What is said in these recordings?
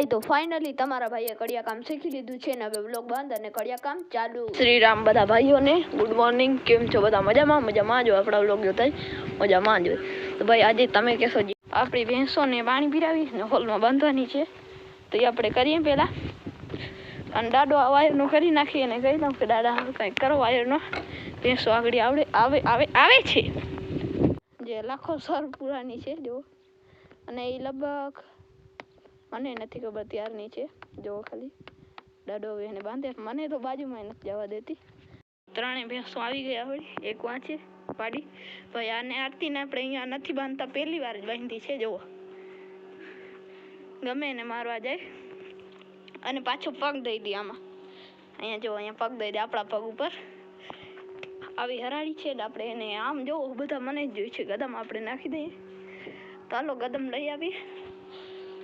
તો ફાઇનલી તમારા ભાઈએ કડિયા કામ શીખી લીધું છે ને હવે વ્લોગ બંધ અને કડિયા કામ ચાલુ. શ્રી રામ બધા ભાઈઓને ગુડ મોર્નિંગ. કેમ છો બધા? મજામાં જો આપણા વ્લોગ જોતા મજામાં જ હોય. તો ભાઈ આજે તમે કહેશો આપણી ભેંસોને પાણી પીરાવી ને હોલમાં બાંધવાની છે તો એ આપણે કરીએ પહેલાં. અને દાડો વાયરનો કરી નાખીએ અને કહી દઉં કે દાદા કંઈક કરો વાયરનો. ભેંસો આગળ આવે છે જે લાખો સર પુરાની છે જો. અને એ લગભગ મને નથી ખબર ત્યારની છે જો. ખાલી દાડો એને બાંધે મને તો બાજુમાં નથી જવા દેતી. ત્રણે ભેંસો આવી ગયા હોય. એક વાંચે પાડી ભાઈ આને આરતીને આપણે અહીંયા નથી બાંધતા, પહેલી વાર જ બાંધી છે જુઓ. ગમે એને મારવા જાય અને પાછો પગ દઈ દે આમાં. અહીંયા જો અહીંયા પગ દઈ દે આપણા પગ ઉપર. આવી હરાડી છે ને આપણે એને આમ જોવો બધા મને જ જોઈ છે. ગદમ આપણે નાખી દઈએ. તો હાલો ગદમ લઈ આવી.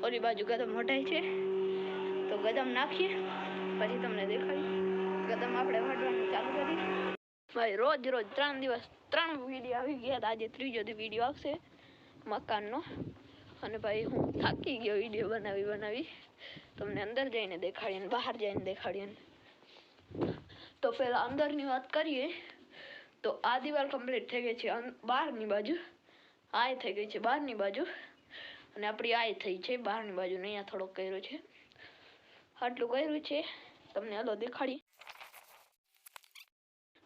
ઓલી બાજુ ગદમ હટાય છે તો ગદમ નાખીએ પછી તમને દેખાડીએ. ગદમ આપણે હટવાનું ચાલુ કરી ભાઈ. રોજ 3 દિવસ 3 વિડીયો આવી ગયા. આજે ત્રીજો વિડીયો આવશે મકાનનો. અને ભાઈ હું થાકી ગયો વિડીયો બનાવી તમને અંદર જઈને દેખાડીએ બહાર જઈને દેખાડીએ. તો પહેલાં અંદરની વાત કરીએ તો આ દિવાલ કમ્પ્લીટ થઈ ગઈ છે બહારની બાજુ. આ થઈ ગઈ છે બહારની બાજુ અને આપણી આ થઈ છે બહારની બાજુ ને અહીંયા થોડોક કર્યો છે. આટલું કર્યું છે તમને હાલો દેખાડી.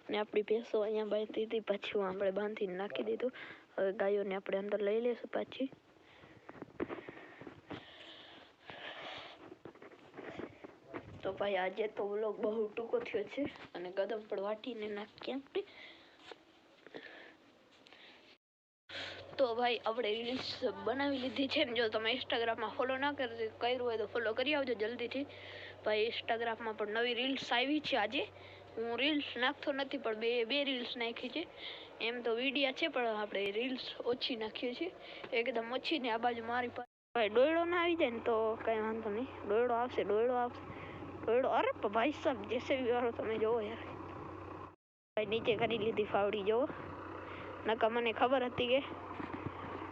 ને આપણી ભેંસો અહીંયા બાંધી હતી પછી આપણે બાંધીને નાખી દીધું. હવે ગાયોને આપણે અંદર લઈ લઈશું પાછી. તો ભાઈ આજે તો વ્લોગ બહુ ટૂંકો થયો છે અને ગદમ પણ વાટીને નાખીએ આપણે. તો ભાઈ આપણે રીલ્સ બનાવી લીધી છે ને. જો તમે ઇન્સ્ટાગ્રામમાં ફોલો ના કર્યું હોય તો ફોલો કરી આવજો જલ્દીથી. ભાઈ ઇન્સ્ટાગ્રામમાં પણ નવી રીલ્સ આવી છે આજે. હું રીલ્સ નાખતો નથી પણ બે રીલ્સ નાખી છે. એમ તો વિડીયા છે પણ આપણે રીલ્સ ઓછી નાખીએ છીએ એકદમ ઓછી ને. આ બાજુ મારી પાસે ભાઈ ડોયડો ના આવી જાય ને તો કંઈ વાંધો નહીં. ડોયડો આવશે. અરે ભાઈ સાહેબ જેસીબી વાળો તમે જોવો યાર. ભાઈ નીચે કરી લીધી ફાવડી જોવો. નકા મને ખબર હતી કે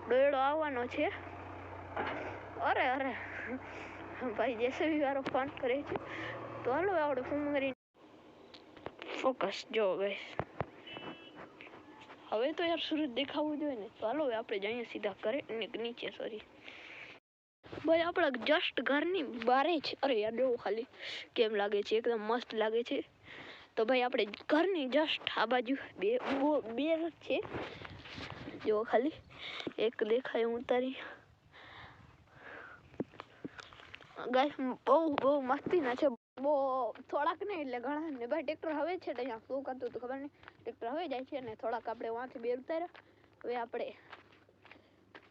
ડોયડો આવવાનો છે. અરે ભાઈ જેસીબી વાળો ફોન કરે છે તો હાલો આપણે ફોન કરી ફોકસ જો ગઈ. હવે તો યાર સૂરજ દેખાવું જોઈએ ને. તો હાલો આપણે જઈએ સીધા કરે નીચે. સોરી ભાઈ આપણા જસ્ટ ઘરની બારે જ. અરે યાર જોવો ખાલી કેમ લાગે છે, એકદમ મસ્ત લાગે છે. તો ભાઈ આપણે ઘરની જસ્ટ આ બાજુ બે છે જો ખાલી. એક દેખાય ઉતારી ગાય બહુ મસ્તીના છે. બહુ થોડાક નહીં એટલે ઘણા ને ભાઈ. ટ્રેક્ટર હવે છે તો અહીંયા શું કરતું હતું ખબર નહીં. ટ્રેક્ટર હવે જાય છે ને થોડાક આપણે વાંથી બે ઉતાર્યા. હવે આપણે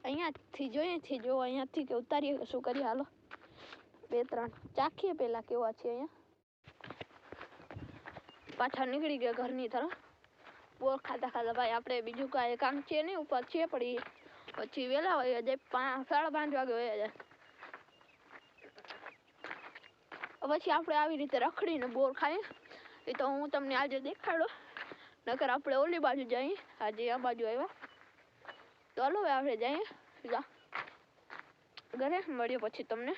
અહીંયાથી જોઈએ જો અહીંયાથી કે ઉતારીએ શું કરીએ. હાલો 2-3 ચાખીએ પહેલાં કેવા છે. અહીંયા પાછા નીકળી ગયા ઘરની તરફ. બોર ખાતા ભાઈ આપણે બીજું કાંઈ કામ છે નહીં. ઉપર છે પણ પછી વહેલા હોય જાય 5:30 વાગે વયા જાય. પછી આપણે આવી રીતે રખડીને બોર ખાઈએ. એ તો હું તમને આજે દેખાડો. નકર આપણે ઓલી બાજુ જઈએ. આજે આ બાજુ આવ્યા તો હાલો આપણે જઈએ સીધા ઘરે. મળીએ પછી તમને.